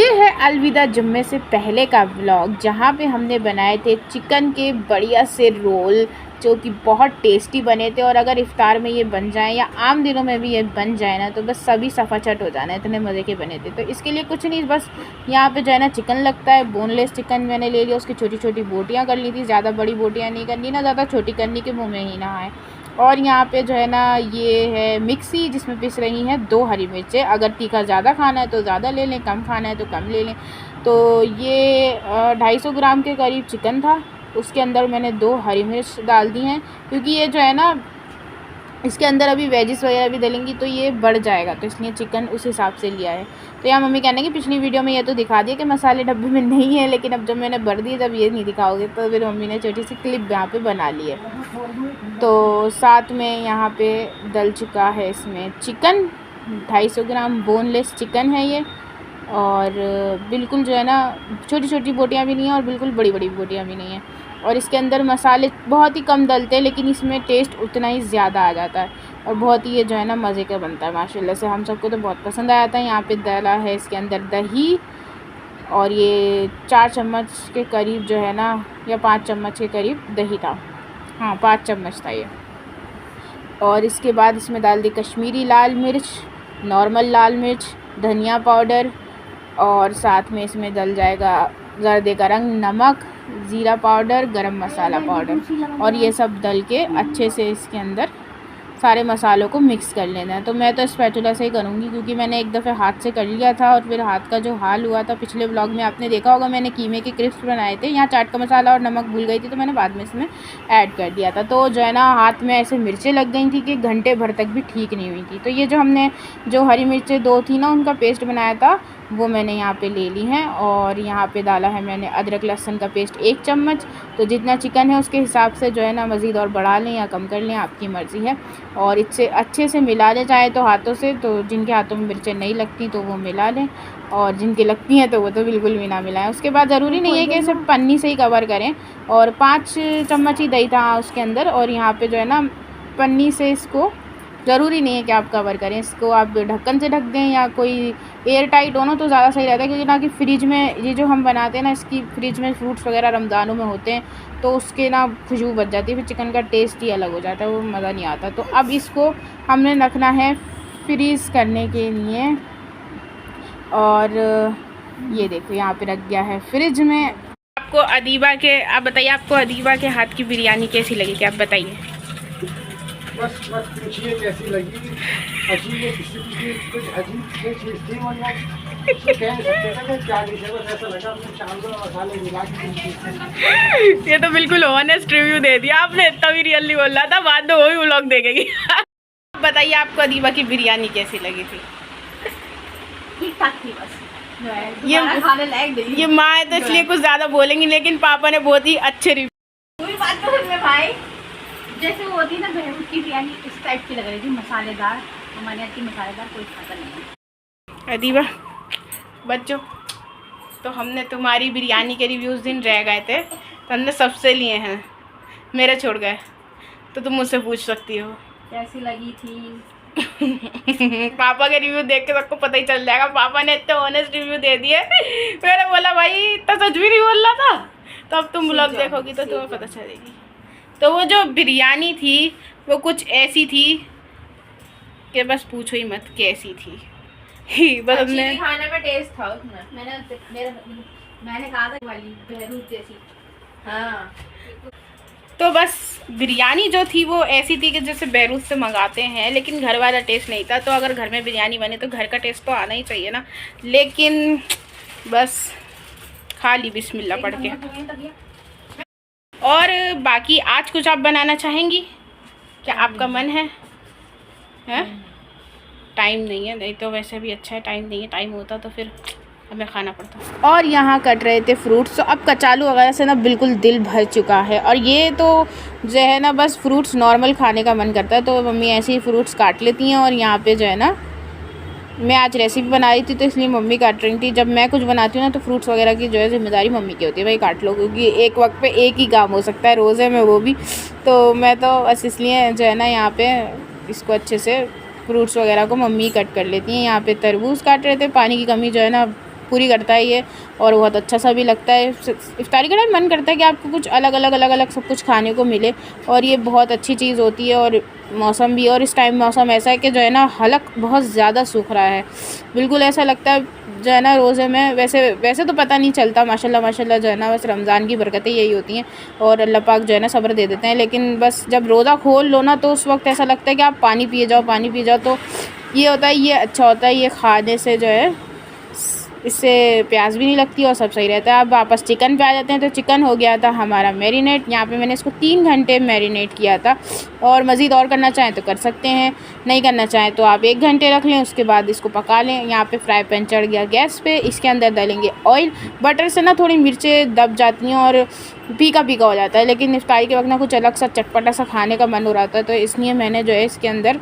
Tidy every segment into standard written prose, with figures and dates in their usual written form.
ये है अलविदा जुम्मे से पहले का व्लॉग, जहाँ पे हमने बनाए थे चिकन के बढ़िया से रोल जो कि बहुत टेस्टी बने थे। और अगर इफ्तार में ये बन जाए या आम दिनों में भी ये बन जाए ना तो बस सभी सफाचट हो जाना है, इतने मज़े के बने थे। तो इसके लिए कुछ नहीं, बस यहाँ पे जो है ना चिकन लगता है, बोनलेस चिकन मैंने ले लिया, उसकी छोटी छोटी बोटियाँ कर ली थी, ज़्यादा बड़ी बोटियाँ नहीं करनी ना, ज़्यादा छोटी करनी के मुँह में ही ना आए। और यहाँ पे जो है ना ये है मिक्सी जिसमें पिस रही हैं 2 हरी मिर्चें। अगर तीखा ज़्यादा खाना है तो ज़्यादा ले लें, कम खाना है तो कम ले लें। तो ये 250 ग्राम के करीब चिकन था, उसके अंदर मैंने 2 हरी मिर्च डाल दी हैं, क्योंकि ये जो है ना इसके अंदर अभी वेजिस वगैरह भी डालेंगी तो ये बढ़ जाएगा, तो इसलिए चिकन उस हिसाब से लिया है। तो यहाँ मम्मी कहने की पिछली वीडियो में ये तो दिखा दिया कि मसाले डब्बे में नहीं है, लेकिन अब जब मैंने भर दिए जब ये नहीं दिखाओगे, तो फिर मम्मी ने छोटी सी क्लिप यहाँ पे बना ली है। तो साथ में यहाँ पे डल चुका है इसमें चिकन, 250 ग्राम बोनलेस चिकन है ये। और बिल्कुल जो है ना छोटी छोटी बोटियाँ भी नहीं हैं और बिल्कुल बड़ी बड़ी बोटियाँ भी नहीं हैं। और इसके अंदर मसाले बहुत ही कम डलते हैं, लेकिन इसमें टेस्ट उतना ही ज़्यादा आ जाता है और बहुत ही ये जो है ना मज़े का बनता है माशाल्लाह से। हम सबको तो बहुत पसंद आया था। यहाँ पे डाला है इसके अंदर दही, और ये 4 चम्मच के करीब जो है ना, या 5 चम्मच के करीब दही था, हाँ 5 चम्मच था ये। और इसके बाद इसमें डाल दी कश्मीरी लाल मिर्च, नॉर्मल लाल मिर्च, धनिया पाउडर, और साथ में इसमें डल जाएगा जर्दे का रंग, नमक, ज़ीरा पाउडर, गरम मसाला पाउडर। और ये सब डल के अच्छे से इसके अंदर सारे मसालों को मिक्स कर लेना है। तो मैं तो स्पैचुला से ही करूँगी, क्योंकि मैंने एक दफ़े हाथ से कर लिया था और फिर हाथ का जो हाल हुआ था, पिछले व्लॉग में आपने देखा होगा मैंने कीमे के क्रिस्प बनाए थे। यहाँ चाट का मसाला और नमक भूल गई थी तो मैंने बाद में इसमें ऐड कर दिया था। तो जो है ना हाथ में ऐसे मिर्चें लग गई थी कि घंटे भर तक भी ठीक नहीं हुई थी। तो ये जो हमने जो हरी मिर्चें 2 थी ना, उनका पेस्ट बनाया था वो मैंने यहाँ पे ले ली हैं। और यहाँ पे डाला है मैंने अदरक लहसुन का पेस्ट 1 चम्मच। तो जितना चिकन है उसके हिसाब से जो है ना मज़ीद और बढ़ा लें या कम कर लें, आपकी मर्ज़ी है। और इससे अच्छे से मिला लें चाहे तो हाथों से, तो जिनके हाथों में मिर्चें नहीं लगती तो वो मिला लें, और जिनकी लगती हैं तो वो तो बिल्कुल भी ना मिलाएं। उसके बाद ज़रूरी नहीं है कि सिर्फ पन्नी से ही कवर करें। और 5 चम्मच ही दही था उसके अंदर, और यहाँ पर जो है ना पन्नी से इसको ज़रूरी नहीं है कि आप कवर करें, इसको आप ढक्कन से ढक दें या कोई एयर टाइट हो ना तो ज़्यादा सही रहता है। क्योंकि ना कि फ्रिज में ये जो हम बनाते हैं ना, इसकी फ्रिज में फ्रूट्स वगैरह रमज़ानों में होते हैं तो उसके ना खुशबू बच जाती है, फिर चिकन का टेस्ट ही अलग हो जाता है, वो मज़ा नहीं आता। तो अब इसको हमने रखना है फ्रीज़ करने के लिए। और ये देखो यहाँ पे रख दिया है फ्रिज में। आपको अदीबा के, आप बताइए आपको अदीबा के हाथ की बिरयानी कैसी लगी, क्या आप बताइए। बस पूछिए कैसी लगी। अजीब है, कुछ अजीब चीज़ थी, मतलब कह नहीं सकते थे कि क्या डिश है, बस ऐसा लगा अपने चावल और मसाले मिला के। ये तो बिल्कुल ऑनेस्ट रिव्यू दे दिया आपने, इतना भी रियल नहीं बोल रहा था, बाद में वो भी व्लॉग देखेगी। बताइए आपको अदीबा की बिरयानी कैसी लगी थी। ठीक ठाक थी, बस ये माँ है तो इसलिए कुछ ज़्यादा बोलेंगी, लेकिन पापा ने बहुत ही अच्छे रिव्यू। कोई बात तो में भाई, जैसे वो होती ना बहरूद की बिरयानी, इस टाइप की लग रही थी, मसालेदार। हमारे यहाँ की मसालेदार कोई खाता नहीं है। अदीबा बच्चों, तो हमने तुम्हारी बिरयानी के रिव्यूज़ दिन रह गए थे तो हमने सबसे लिए हैं, मेरे छोड़ गए, तो तुम मुझसे पूछ सकती हो कैसी लगी थी। पापा के रिव्यू देख के सबको पता ही चल जाएगा, पापा ने इतने ऑनेस्ट रिव्यू दे दिए। मैंने बोला भाई इतना सच भी नहीं बोल रहा था, तो अब तुम ब्लॉग देखोगी तो तुम्हें पता चलेगी। तो वो जो बिरयानी थी वो कुछ ऐसी थी कि बस पूछो ही मत कैसी थी। बस हमने खाने में टेस्ट था उसमें, मैंने कहा था वाली बहरूद जैसी। हाँ, तो बस बिरयानी जो थी वो ऐसी थी कि जैसे बहरूद से मंगाते हैं, लेकिन घर वाला टेस्ट नहीं था। तो अगर घर में बिरयानी बने तो घर का टेस्ट तो आना ही चाहिए ना, लेकिन बस खा ली बिस्मिल्लाह पढ़ के। और बाकी आज कुछ आप बनाना चाहेंगी क्या, आपका मन है? हैं? टाइम नहीं है, नहीं तो वैसे भी अच्छा है, टाइम नहीं है, टाइम होता तो फिर हमें खाना पड़ता। और यहाँ कट रहे थे फ्रूट्स, तो अब कचालू वगैरह से ना बिल्कुल दिल भर चुका है। और ये तो जो है ना बस फ्रूट्स नॉर्मल खाने का मन करता है, तो मम्मी ऐसे ही फ्रूट्स काट लेती हैं। और यहाँ पे जो है ना मैं आज रेसिपी बना रही थी तो इसलिए मम्मी काट रही थी। जब मैं कुछ बनाती हूँ ना तो फ्रूट्स वगैरह की जो है जिम्मेदारी मम्मी की होती है, भाई काट लो, क्योंकि एक वक्त पे एक ही काम हो सकता है, रोज़े में वो भी। तो मैं तो बस इसलिए जो है ना यहाँ पे इसको अच्छे से फ्रूट्स वगैरह को मम्मी कट कर लेती हैं। यहाँ पे तरबूज काट रहे थे, पानी की कमी जो है ना पूरी करता है ये, और बहुत अच्छा सा भी लगता है। इफ्तारी के टाइम मन करता है कि आपको कुछ अलग अलग सब कुछ खाने को मिले, और ये बहुत अच्छी चीज़ होती है। और मौसम भी, और इस टाइम मौसम ऐसा है कि जो है ना हलक बहुत ज़्यादा सूख रहा है, बिल्कुल ऐसा लगता है जो है ना रोज़े में। वैसे तो पता नहीं चलता, माशाल्लाह जो है ना, बस रमज़ान की बरकतें यही होती हैं और अल्लाह पाक जो है ना सब्र दे देते हैं। लेकिन बस जब रोज़ा खोल लो ना तो उस वक्त ऐसा लगता है कि आप पानी पिए जाओ। तो ये होता है, ये अच्छा होता है, ये खाने से जो है इससे प्यास भी नहीं लगती और सब सही रहता है। अब वापस चिकन पे आ जाते हैं। तो चिकन हो गया था हमारा मैरिनेट। यहाँ पे मैंने इसको 3 घंटे मैरिनेट किया था, और मज़ीद और करना चाहें तो कर सकते हैं, नहीं करना चाहें तो आप 1 घंटे रख लें, उसके बाद इसको पका लें। यहाँ पे फ्राई पैन चढ़ गया गैस पे, इसके अंदर डालेंगे ऑयल। बटर से ना थोड़ी मिर्चें दब जाती हैं और फीका हो जाता है, लेकिन इफ्तारी के वक्त ना कुछ अलग सा चटपटा सा खाने का मन हो रहा था, तो इसलिए मैंने जो है इसके अंदर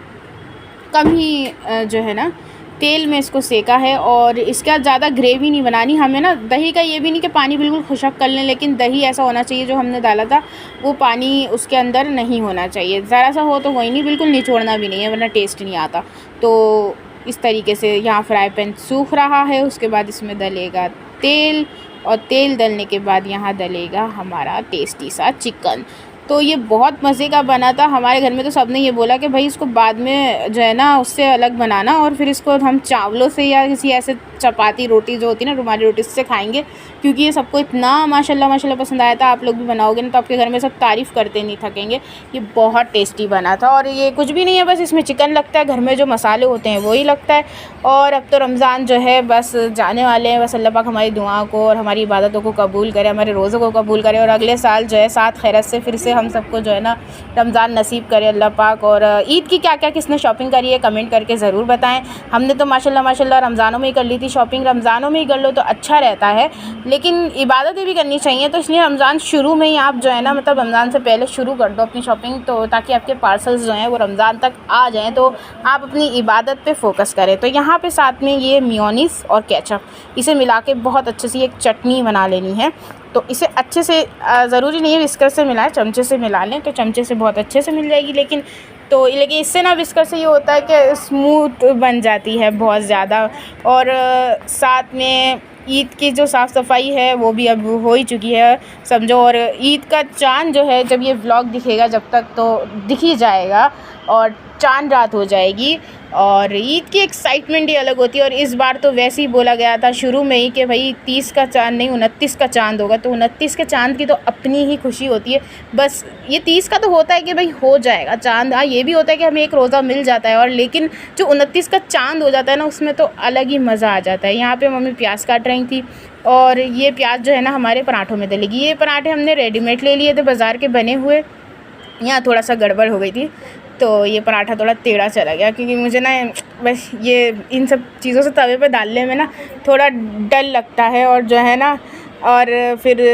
कम ही जो है ना तेल में इसको सेका है। और इसके बाद ज़्यादा ग्रेवी नहीं बनानी हमें ना, दही का ये भी नहीं कि पानी बिल्कुल खुशक कर लें, लेकिन दही ऐसा होना चाहिए जो हमने डाला था वो पानी उसके अंदर नहीं होना चाहिए। ज़रा सा हो तो कोई नहीं, बिल्कुल निचोड़ना भी नहीं है वरना टेस्ट नहीं आता। तो इस तरीके से यहाँ फ्राई पैन सूख रहा है, उसके बाद इसमें डलेगा तेल, और तेल डलने के बाद यहाँ डलेगा हमारा टेस्टी सा चिकन। तो ये बहुत मज़े का बना था। हमारे घर में तो सबने ये बोला कि भाई इसको बाद में जो है ना उससे अलग बनाना, और फिर इसको हम चावलों से या किसी ऐसे चपाती रोटी जो होती है ना रुमाली रोटी, उससे खाएंगे, क्योंकि ये सबको इतना माशाल्लाह पसंद आया था। आप लोग भी बनाओगे ना तो आपके घर में सब तारीफ़ करते नहीं थकेंगे। ये बहुत टेस्टी बना था, और ये कुछ भी नहीं है, बस इसमें चिकन लगता है, घर में जो मसाले होते हैं वही लगता है। और अब तो रमज़ान जो है बस जाने वाले हैं। बस अल्लाह पाक हमारी दुआओं को और हमारी इबादतों को कबूल करे, हमारे रोज़ों को कबूल करे, और अगले साल जो है साथ खैरत से फिर से हम सबको जो है ना रमज़ान नसीब करे अल्लाह पाक। और ईद की क्या क्या किसने शॉपिंग करी है कमेंट करके ज़रूर बताएं। हमने तो माशाल्लाह रमज़ानों में ही कर ली थी शॉपिंग। रमज़ानों में ही कर लो तो अच्छा रहता है, लेकिन इबादतें भी करनी चाहिए, तो इसलिए रमज़ान शुरू में ही आप जो है ना मतलब रमज़ान से पहले शुरू कर दो अपनी शॉपिंग, तो ताकि आपके पार्सल्स जो हैं वो रमज़ान तक आ जाएँ, तो आप अपनी इबादत पे फोकस करें। तो यहाँ पे साथ में ये मेयोनीज़ और केचप, इसे मिला के बहुत अच्छे से एक चटनी बना लेनी है। तो इसे अच्छे से ज़रूरी नहीं है विस्कर से मिलाएं, चमचे से मिला लें तो चमचे से बहुत अच्छे से मिल जाएगी। लेकिन इससे ना विस्कर से ये होता है कि स्मूथ बन जाती है बहुत ज़्यादा। और साथ में ईद की जो साफ़ सफाई है वो भी अब हो ही चुकी है समझो। और ईद का चाँद जो है जब ये व्लॉग दिखेगा जब तक तो दिख ही जाएगा, और चाँद रात हो जाएगी, और ईद की एक्साइटमेंट ही अलग होती है। और इस बार तो वैसे ही बोला गया था शुरू में ही कि भाई 30 का चाँद नहीं 29 का चाँद होगा, तो 29 के चाँद की तो अपनी ही खुशी होती है। बस ये 30 का तो होता है कि भाई हो जाएगा चाँद, हाँ ये भी होता है कि हमें एक रोज़ा मिल जाता है, और लेकिन जो 29 का चाँद हो जाता है ना उसमें तो अलग ही मज़ा आ जाता है। यहाँ पे मम्मी प्याज काट रही थी, और ये प्याज जो है ना हमारे पराठों में डलेगी। ये पराठे हमने रेडीमेड ले लिए थे बाज़ार के बने हुए, यहाँ थोड़ा सा गड़बड़ हो गई थी तो ये पराठा थोड़ा टेढ़ा चला गया, क्योंकि मुझे ना बस ये इन सब चीज़ों से तवे पे डालने में ना थोड़ा डर लगता है, और जो है ना और फिर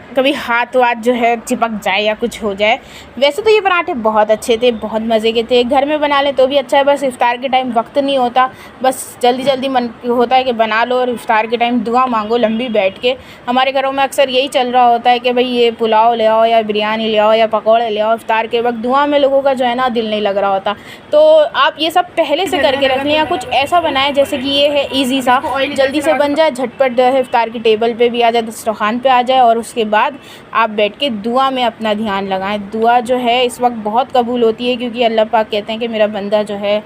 कभी हाथ वाथ जो है चिपक जाए या कुछ हो जाए। वैसे तो ये पराठे बहुत अच्छे थे, बहुत मज़े के थे, घर में बना लें तो भी अच्छा है, बस इफ़्तार के टाइम वक्त नहीं होता, बस जल्दी मन होता है कि बना लो और इफ़्तार के टाइम दुआ मांगो लंबी बैठ के। हमारे घरों में अक्सर यही चल रहा होता है कि भाई ये पुलाव ले आओ या बिरयानी ले आओ या पकौड़े ले आओ, इफ़्तार के वक्त दुआ में लोगों का जो है ना दिल नहीं लग रहा होता। तो आप ये सब पहले से करके रख लें, या कुछ ऐसा बनाएं जैसे कि ये है ईजी सा, जल्दी से बन जाए, झटपट इफ़्तार की टेबल पर भी आ जाए, दस्तरखान पर आ जाए, और उसके बाद आप बैठ के दुआ में अपना ध्यान लगाएं। दुआ जो है इस वक्त बहुत कबूल होती है, क्योंकि अल्लाह पाक कहते हैं कि मेरा बंदा जो है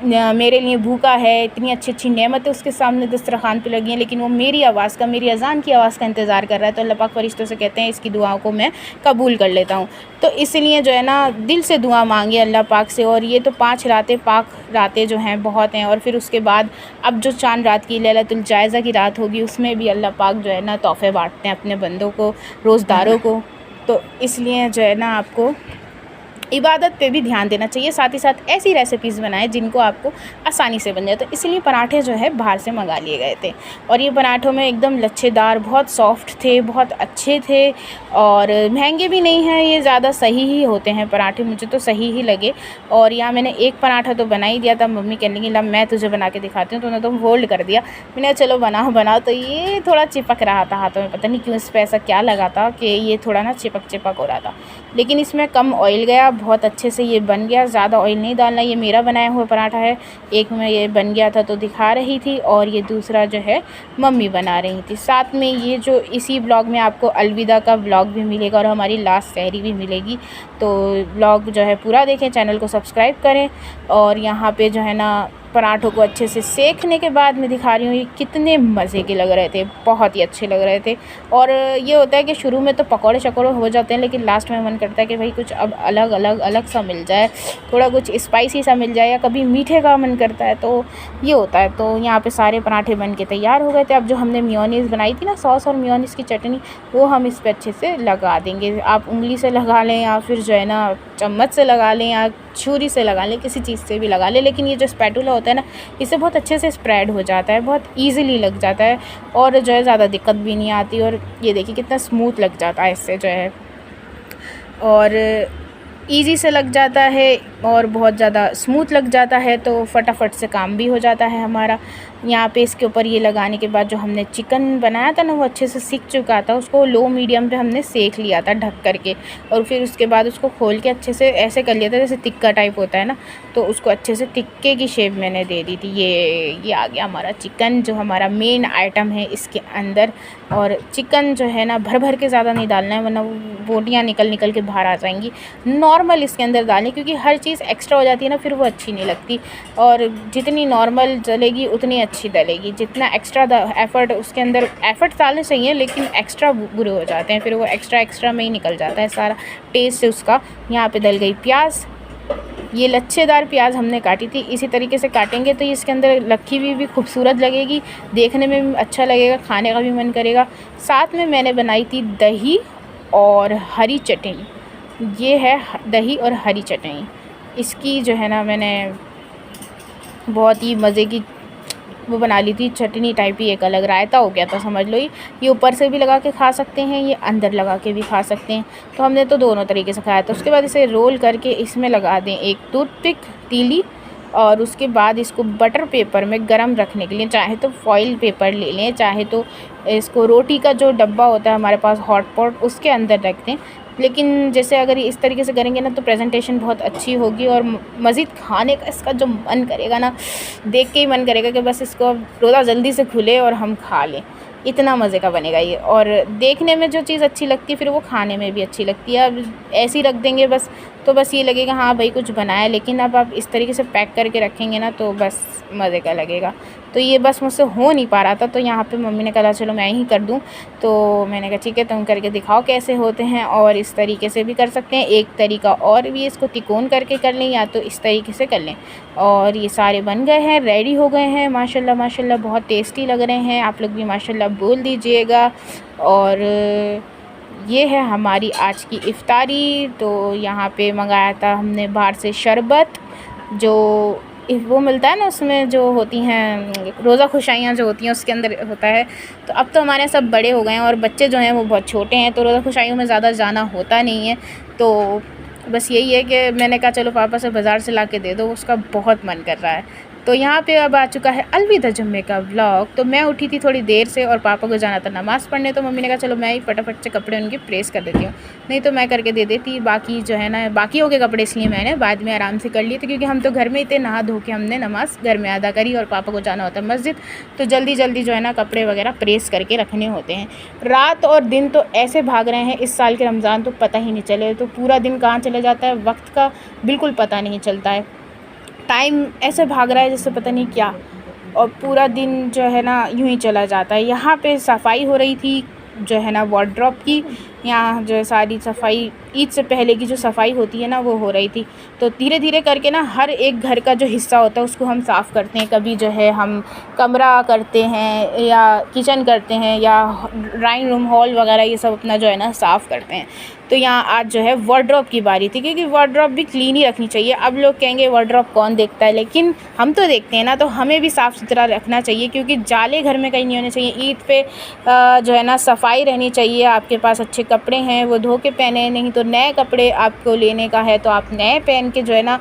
मेरे लिए भूखा है, इतनी अच्छी नेमतें उसके सामने दस्तरखान पे लगी हैं, लेकिन वो मेरी आवाज़ का, मेरी अज़ान की आवाज़ का इंतज़ार कर रहा है। तो अल्लाह पाक फरिश्तों से कहते हैं इसकी दुआओं को मैं कबूल कर लेता हूँ। तो इसलिए जो है ना दिल से दुआ मांगे अल्लाह पाक से। और ये तो 5 रातें पाक रातें जो हैं बहुत हैं, और फिर उसके बाद अब जो चांद रात की लैलतुल जायज़ा की रात होगी उसमें भी अल्लाह पाक जो है ना तोहफ़े बाँटते हैं अपने बंदों को, रोज़दारों को। तो इसलिए जो है ना आपको इबादत पे भी ध्यान देना चाहिए, साथ ही साथ ऐसी रेसिपीज़ बनाएं जिनको आपको आसानी से बन जाए। तो इसलिए पराठे जो है बाहर से मंगा लिए गए थे, और ये पराठों में एकदम लच्छेदार, बहुत सॉफ्ट थे, बहुत अच्छे थे, और महंगे भी नहीं हैं, ये ज़्यादा सही ही होते हैं पराठे, मुझे तो सही ही लगे। और यहाँ मैंने एक पराठा तो बना ही दिया था, मम्मी कहने लगी ला मैं तुझे बना के दिखाती हूँ, तो उन्होंने तो होल्ड कर दिया, मैंने चलो बना। तो ये थोड़ा चिपक रहा था हाथों में, पता नहीं क्यों इस पर ऐसा क्या लगा था कि ये थोड़ा ना चिपक हो रहा था, लेकिन इसमें कम ऑयल गया, बहुत अच्छे से ये बन गया। ज़्यादा ऑयल नहीं डालना। ये मेरा बनाया हुआ पराठा है। एक में ये बन गया था तो दिखा रही थी, और ये दूसरा जो है मम्मी बना रही थी। साथ में ये जो इसी ब्लॉग में आपको अलविदा का ब्लॉग भी मिलेगा और हमारी लास्ट सहरी भी मिलेगी। तो ब्लॉग जो है पूरा देखें, चैनल को सब्सक्राइब करें। और यहाँ पे जो है ना पराठों को अच्छे से सेकने के बाद मैं दिखा रही हूँ ये कितने मज़े के लग रहे थे, बहुत ही अच्छे लग रहे थे। और ये होता है कि शुरू में तो पकौड़े शकौड़े हो जाते हैं, लेकिन लास्ट में मन करता है कि भाई कुछ अब अलग सा मिल जाए, थोड़ा कुछ स्पाइसी सा मिल जाए, या कभी मीठे का मन करता है, तो ये होता है। तो यहाँ पे सारे पराठे बन के तैयार हो गए थे। अब जो हमने मेयोनीज़ बनाई थी ना, सॉस और मेयोनीज़ की चटनी, वो हम इस पर अच्छे से लगा देंगे। आप उंगली से लगा लें, या फिर जो है ना चम्मच से लगा लें, या छुरी से लगा लें, किसी चीज़ से भी लगा लें। लेकिन ये जो स्पैटुला होता है ना, इससे बहुत अच्छे से स्प्रेड हो जाता है, बहुत ईज़िली लग जाता है, और जो है ज़्यादा दिक्कत भी नहीं आती। और ये देखिए कितना स्मूथ लग जाता है इससे जो है, और ईज़ी से लग जाता है और बहुत ज़्यादा स्मूथ लग जाता है, तो फटाफट से काम भी हो जाता है हमारा। यहाँ पे इसके ऊपर ये लगाने के बाद जो हमने चिकन बनाया था ना, वो अच्छे से सिक चुका था। उसको लो मीडियम पे हमने सेक लिया था ढक करके, और फिर उसके बाद उसको खोल के अच्छे से ऐसे कर लिया था जैसे टिक्का टाइप होता है ना, तो उसको अच्छे से टिक्के की शेप मैंने दे दी थी। ये आ गया हमारा चिकन, जो हमारा मेन आइटम है इसके अंदर। और चिकन जो है ना भर भर के ज़्यादा नहीं डालना है, वरना बोटियाँ निकल के बाहर आ जाएंगी। नॉर्मल इसके अंदर डालें, क्योंकि हर चीज़ एक्स्ट्रा हो जाती है ना, फिर वो अच्छी नहीं लगती। और जितनी नॉर्मल डलेगी उतनी अच्छी डलेगी। जितना एक्स्ट्रा एफ़र्ट उसके अंदर एफ़र्ट डालने चाहिए, लेकिन एक्स्ट्रा बुरे हो जाते हैं, फिर वो एक्स्ट्रा में ही निकल जाता है सारा टेस्ट उसका। यहाँ पे डल गई प्याज। ये लच्छेदार प्याज हमने काटी थी, इसी तरीके से काटेंगे तो इसके अंदर रखी हुई भी खूबसूरत लगेगी, देखने में भी अच्छा लगेगा, खाने का भी मन करेगा। साथ में मैंने बनाई थी दही और हरी चटनी। ये है दही और हरी चटनी। इसकी जो है ना मैंने बहुत ही मज़े की वो बना ली थी, चटनी टाइप ही, एक अलग रायता हो गया था समझ लो। ये ऊपर से भी लगा के खा सकते हैं, ये अंदर लगा के भी खा सकते हैं। तो हमने तो दोनों तरीके से खाया था। उसके बाद इसे रोल करके इसमें लगा दें एक टूथपिक तीली, और उसके बाद इसको बटर पेपर में गरम रखने के लिए, चाहे तो फॉइल पेपर ले लें, चाहे तो इसको रोटी का जो डब्बा होता है हमारे पास हॉट पॉट, उसके अंदर रख दें। लेकिन जैसे अगर इस तरीके से करेंगे ना तो प्रेजेंटेशन बहुत अच्छी होगी, और मज़ीद खाने का इसका जो मन करेगा ना, देख के ही मन करेगा कि बस इसको रोज़ा जल्दी से खुले और हम खा लें। इतना मज़े का बनेगा ये, और देखने में जो चीज़ अच्छी लगती है फिर वो खाने में भी अच्छी लगती है। अब ऐसे ही रख देंगे बस, तो बस ये लगेगा हाँ भाई कुछ बनाया, लेकिन अब आप इस तरीके से पैक करके रखेंगे ना तो बस मज़े का लगेगा। तो ये बस मुझसे हो नहीं पा रहा था, तो यहाँ पे मम्मी ने कहा चलो मैं ही कर दूँ। तो मैंने कहा ठीक है, तुम करके दिखाओ कैसे होते हैं। और इस तरीके से भी कर सकते हैं, एक तरीका और भी, इसको तिकोन करके कर लें या तो इस तरीके से कर लें। और ये सारे बन गए हैं, रेडी हो गए हैं माशाल्लाह माशाल्लाह, बहुत टेस्टी लग रहे हैं। आप लोग भी माशाल्लाह बोल दीजिएगा। और ये है हमारी आज की इफ़्तारी। तो यहाँ पे मंगाया था हमने बाहर से शरबत, जो वो मिलता है ना, उसमें जो होती हैं रोज़ा खुशाइयाँ जो होती हैं उसके अंदर होता है। तो अब तो हमारे सब बड़े हो गए हैं और बच्चे जो हैं वो बहुत छोटे हैं, तो रोज़ा खुशाइयों में ज़्यादा जाना होता नहीं है। तो बस यही है कि मैंने कहा चलो पापा से बाज़ार से ला के दे दो, उसका बहुत मन कर रहा है। तो यहाँ पे अब आ चुका है अलविदा जुम्मे का व्लॉग। तो मैं उठी थी थोड़ी देर से और पापा को जाना था नमाज़ पढ़ने, तो मम्मी ने कहा चलो मैं ही फटाफट से कपड़े उनके प्रेस कर देती हूँ, नहीं तो मैं करके दे देती। बाकी जो है ना बाकी हो गए कपड़े, इसलिए मैंने बाद में आराम से कर लिए थे, क्योंकि हम तो घर में ही थे, नहा धो के हमने नमाज़ घर में अदा करी और पापा को जाना होता है मस्जिद, तो जल्दी जल्दी जो है ना कपड़े वगैरह प्रेस करके रखने होते हैं। रात और दिन तो ऐसे भाग रहे हैं इस साल के रमज़ान, तो पता ही नहीं चले, तो पूरा दिन कहाँ चले जाता है वक्त का बिल्कुल पता नहीं चलता है। टाइम ऐसे भाग रहा है जैसे पता नहीं क्या, और पूरा दिन जो है ना यूं ही चला जाता है। यहाँ पे सफाई हो रही थी जो है ना वार्डरोब की, यहाँ जो है सारी सफाई ईद से पहले की जो सफाई होती है ना वो हो रही थी। तो धीरे धीरे करके ना हर एक घर का जो हिस्सा होता है उसको हम साफ़ करते हैं। कभी जो है हम कमरा करते हैं या किचन करते हैं या ड्राइंग रूम हॉल वगैरह, ये सब अपना जो है ना साफ़ करते हैं। तो यहाँ आज जो है वार्डरोब की बारी थी, क्योंकि वार्डरोब भी क्लीन ही रखनी चाहिए। अब लोग कहेंगे वार्डरोब कौन देखता है, लेकिन हम तो देखते हैं ना, तो हमें भी साफ़ सुथरा रखना चाहिए, क्योंकि जाले घर में कहीं नहीं होने चाहिए। ईद पे जो है ना सफाई रहनी चाहिए। आपके पास अच्छे कपड़े हैं वो धो के पहने, नहीं तो नए कपड़े आपको लेने का है तो आप नए पहन के जो है ना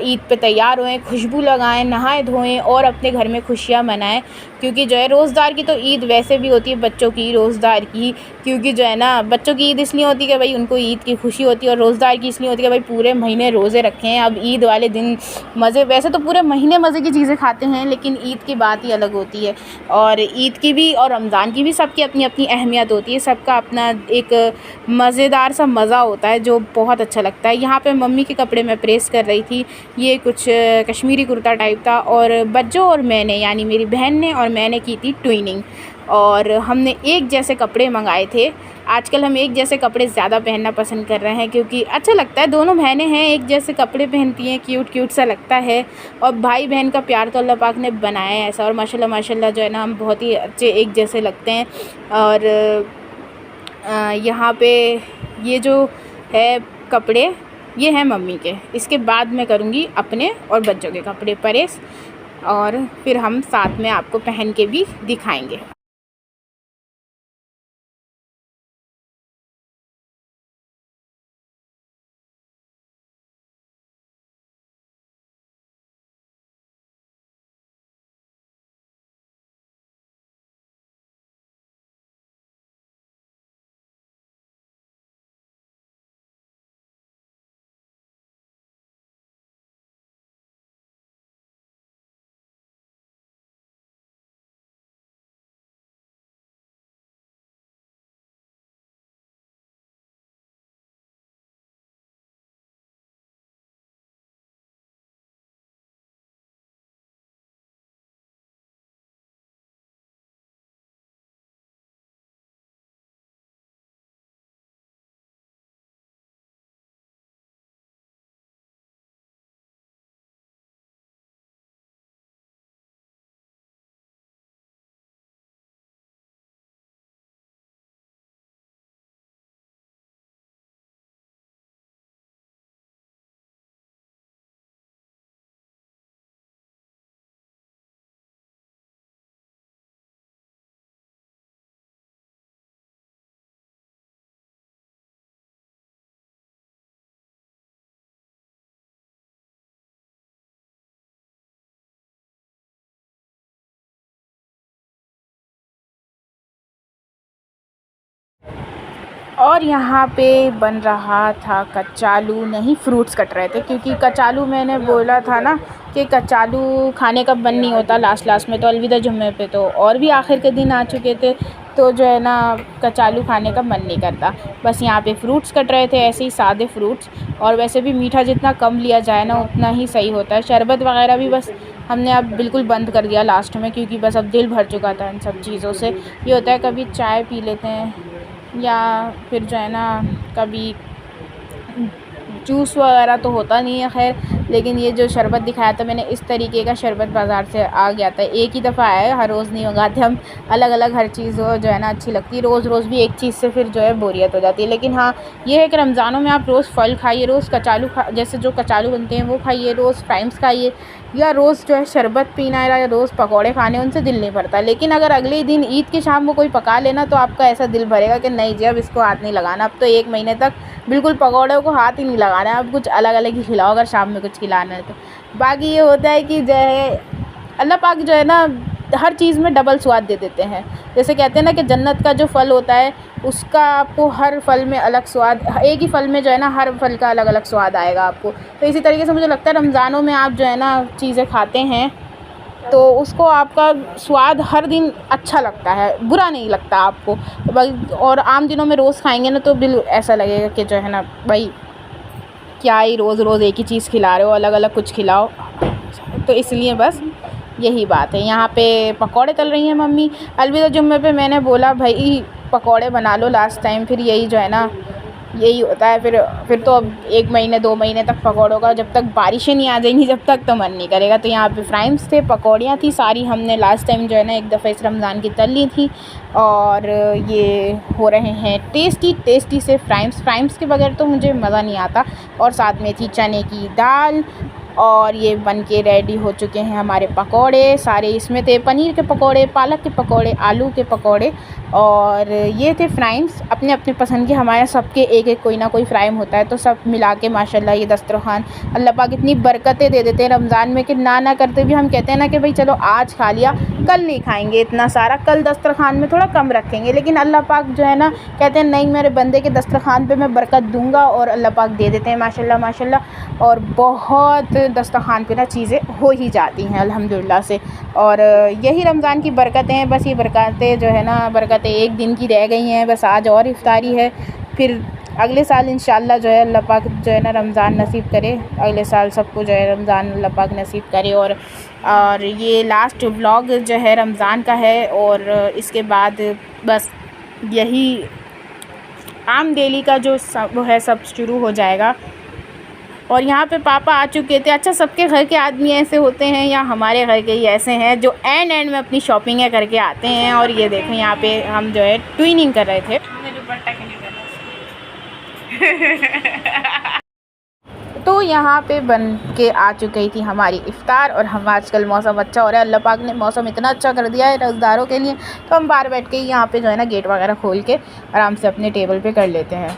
ईद पे तैयार होएं, खुशबू लगाएं, नहाएं धोएं और अपने घर में खुशियाँ मनाएं। क्योंकि जो है रोज़ेदार की तो ईद वैसे भी होती है बच्चों की, रोज़ेदार की, क्योंकि जो है ना बच्चों की ईद इसलिए होती है कि भाई उनको ईद की खुशी होती है, और रोज़ेदार की इसलिए होती है कि भाई पूरे महीने रोज़े रखे हैं। अब ईद वाले दिन मज़े, वैसे तो पूरे महीने मज़े की चीज़ें खाते हैं, लेकिन ईद की बात ही अलग होती है। और ईद की भी और रमज़ान की भी सबकी अपनी अपनी अहमियत होती है, सबका अपना एक मज़ेदार सा मज़ा होता है जो बहुत अच्छा लगता है। यहाँ पे मम्मी के कपड़े मैं प्रेस कर रही थी, ये कुछ कश्मीरी कुर्ता टाइप था, और बच्चों और मैंने, यानी मेरी बहन ने और मैंने की थी ट्विनिंग, और हमने एक जैसे कपड़े मंगाए थे। आजकल हम एक जैसे कपड़े ज़्यादा पहनना पसंद कर रहे हैं, क्योंकि अच्छा लगता है, दोनों बहनें हैं एक जैसे कपड़े पहनती हैं, क्यूट क्यूट सा लगता है। और भाई बहन का प्यार तो अल्लाह पाक ने बनाया है ऐसा, और माशाल्लाह माशाल्लाह जो है ना हम बहुत ही अच्छे एक जैसे लगते हैं। और यहाँ पे ये जो है कपड़े, ये हैं मम्मी के। इसके बाद मैं करूँगी अपने और बच्चों के कपड़े प्रेस, और फिर हम साथ में आपको पहन के भी दिखाएंगे। और यहाँ पे बन रहा था कचालू, नहीं फ्रूट्स कट रहे थे, क्योंकि कचालू मैंने बोला था ना कि कचालू खाने का मन नहीं होता लास्ट में, तो अलविदा जुम्मे पे तो और भी आखिर के दिन आ चुके थे, तो जो है ना कचालू खाने का मन नहीं करता। बस यहाँ पे फ्रूट्स कट रहे थे, ऐसे ही सादे फ्रूट्स, और वैसे भी मीठा जितना कम लिया जाए ना उतना ही सही होता है। शरबत वगैरह भी बस हमने अब बिल्कुल बंद कर दिया लास्ट में, क्योंकि बस अब दिल भर चुका था इन सब चीज़ों से। ये होता है कभी चाय पी लेते हैं, या फिर जो है ना कभी जूस वगैरह तो होता नहीं है खैर, लेकिन ये जो शरबत दिखाया था मैंने, इस तरीके का शरबत बाज़ार से आ गया था, एक ही दफ़ा आया है, हर रोज़ नहीं मंगाते हम, अलग अलग हर चीज़ जो है ना अच्छी लगती है। रोज़ रोज़ भी एक चीज़ से फिर जो है बोरियत हो जाती है। लेकिन हाँ ये है कि रमज़ानों में आप रोज़ फल खाइए, रोज़ कचालू जैसे जो कचालू बनते हैं वो खाइए, रोज़ फ्राइम्स खाइए, या रोज़ जो है शरबत पीना है, या रोज़ पकौड़े खाने, उनसे दिल नहीं भरता। लेकिन अगर अगले दिन ईद की शाम को कोई पका लेना तो आपका ऐसा दिल भरेगा कि नहीं जी अब इसको हाथ नहीं लगाना, अब तो 1 महीने तक बिल्कुल पकौड़ों को हाथ ही नहीं लगाना है, अब कुछ अलग अलग ही खिलाओ अगर शाम में कुछ खिलाना है तो। बाकी ये होता है कि जो है अल्लाह पाक जो है ना हर चीज़ में डबल स्वाद दे देते हैं। जैसे कहते हैं ना कि जन्नत का जो फल होता है उसका आपको हर फल में अलग स्वाद, एक ही फल में जो है ना हर फल का अलग अलग स्वाद आएगा आपको। तो इसी तरीके से मुझे लगता है रमज़ानों में आप जो है ना चीज़ें खाते हैं तो उसको आपका स्वाद हर दिन अच्छा लगता है, बुरा नहीं लगता आपको। और आम दिनों में रोज़ खाएंगे ना तो बिल्कुल ऐसा लगेगा कि जो है ना भाई क्या ही रोज़ रोज़ एक ही चीज़ खिला रहे हो, अलग अलग कुछ खिलाओ। तो इसलिए बस यही बात है। यहाँ पे पकौड़े तल रही हैं मम्मी। अलविदा जुम्मे पे मैंने बोला भाई पकौड़े बना लो लास्ट टाइम, फिर यही जो है ना यही होता है। फिर तो अब 1 महीने 2 महीने तक पकौड़ों का, जब तक बारिशें नहीं आ जाएंगी जब तक तो मन नहीं करेगा। तो यहाँ पे फ्राइम्स थे, पकौड़ियाँ थी सारी, हमने लास्ट टाइम जो है ना एक दफ़ा इस रमज़ान की तल ली थी। और ये हो रहे हैं टेस्टी से फ्राइम्स के बगैर तो मुझे मज़ा नहीं आता। और साथ में थी चने की दाल और ये बन के रेडी हो चुके हैं हमारे पकोड़े सारे। इसमें थे पनीर के पकोड़े, पालक के पकोड़े, आलू के पकोड़े, और ये थे फ्राइम्स अपने अपने पसंद के। हमारे सबके एक एक कोई ना कोई फ्राइम होता है, तो सब मिला के माशाल्लाह ये दस्तरखान, अल्लाह पाक इतनी बरकतें दे देते हैं रमज़ान में कि ना करते भी हम कहते हैं ना कि भाई चलो आज खा लिया, कल नहीं खाएंगे इतना सारा, कल दस्तरखान में थोड़ा कम रखेंगे, लेकिन अल्लाह पाक जो है ना कहते हैं नहीं, मेरे बंदे के दस्तरखान पे मैं बरकत दूंगा, और अल्लाह पाक दे देते हैं माशाल्लाह माशाल्लाह। और बहुत दस्तरखान पे ना चीज़ें हो ही जाती हैं अल्हम्दुलिल्लाह से। और यही रमज़ान की बरकतें हैं। बस ये बरकतें जो है ना, बरकतें एक दिन की रह गई हैं, बस आज और इफ्तारी है, फिर अगले साल इंशाअल्लाह जो है अल्लाह पाक जो है ना रमज़ान नसीब करे, अगले साल सबको जो है रमज़ान अल्लाह पाक नसीब करे। और ये लास्ट व्लॉग जो है रमज़ान का है, और इसके बाद बस यही आम डेली का जो सब है सब शुरू हो जाएगा। और यहाँ पे पापा आ चुके थे। अच्छा, सबके घर के आदमी ऐसे होते हैं या हमारे घर के ही ऐसे हैं जो एंड में अपनी शॉपिंग करके आते हैं। और ये देखें यहाँ पे हम जो है ट्विनिंग कर रहे थे। तो यहाँ पे बन के आ चुकी थी हमारी इफ़्तार, और हम आजकल मौसम अच्छा हो रहा है, अल्लाह पाक ने मौसम इतना अच्छा कर दिया है रोज़दारों के लिए, तो हम बाहर बैठ के ही यहाँ पे जो है ना गेट वगैरह खोल के आराम से अपने टेबल पे कर लेते हैं।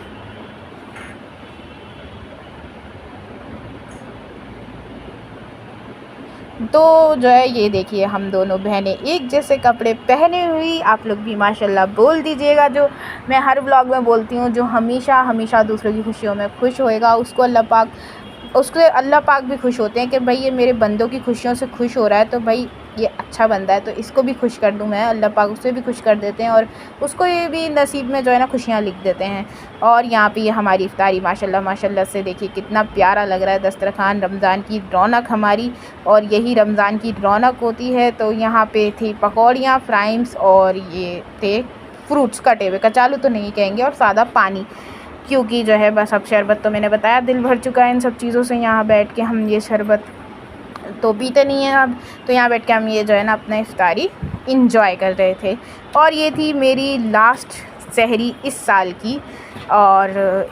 तो जो है ये देखिए हम दोनों बहनें एक जैसे कपड़े पहने हुई। आप लोग भी माशाल्लाह बोल दीजिएगा, जो मैं हर व्लॉग में बोलती हूँ, जो हमेशा हमेशा दूसरों की खुशियों में खुश होएगा उसको अल्लाह पाक भी खुश होते हैं कि भाई ये मेरे बंदों की खुशियों से खुश हो रहा है, तो भाई ये अच्छा बंदा है, तो इसको भी खुश कर दूँ मैं। अल्लाह पाक उसे भी खुश कर देते हैं, और उसको ये भी नसीब में जो है ना खुशियाँ लिख देते हैं। और यहाँ पे ये हमारी इफ्तारी माशाल्लाह माशाल्लाह से देखिए कितना प्यारा लग रहा है दस्तरखान। रमज़ान की रौनक हमारी, और यही रमज़ान की रौनक होती है। तो यहाँ पे थी पकौड़ियाँ, फ्राइम्स, और ये थे फ्रूट्स कटे हुए, कचालू तो नहीं कहेंगे, और सादा पानी, क्योंकि जो है बस अब शरबत तो मैंने बताया दिल भर चुका है इन सब चीज़ों से। यहाँ बैठ के हम ये शरबत तो पीते नहीं हैं अब, तो यहाँ बैठ के हम ये जो है ना अपना इफ्तारी इंजॉय कर रहे थे। और ये थी मेरी लास्ट सहरी इस साल की। और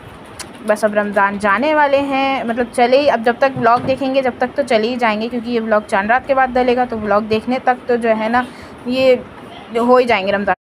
बस अब रमज़ान जाने वाले हैं, मतलब चले, अब जब तक व्लॉग देखेंगे जब तक तो चले ही जाएंगे, क्योंकि ये व्लॉग चांद रात के बाद डलेगा, तो व्लॉग देखने तक तो जो है ना ये हो ही जाएंगे रमज़ान।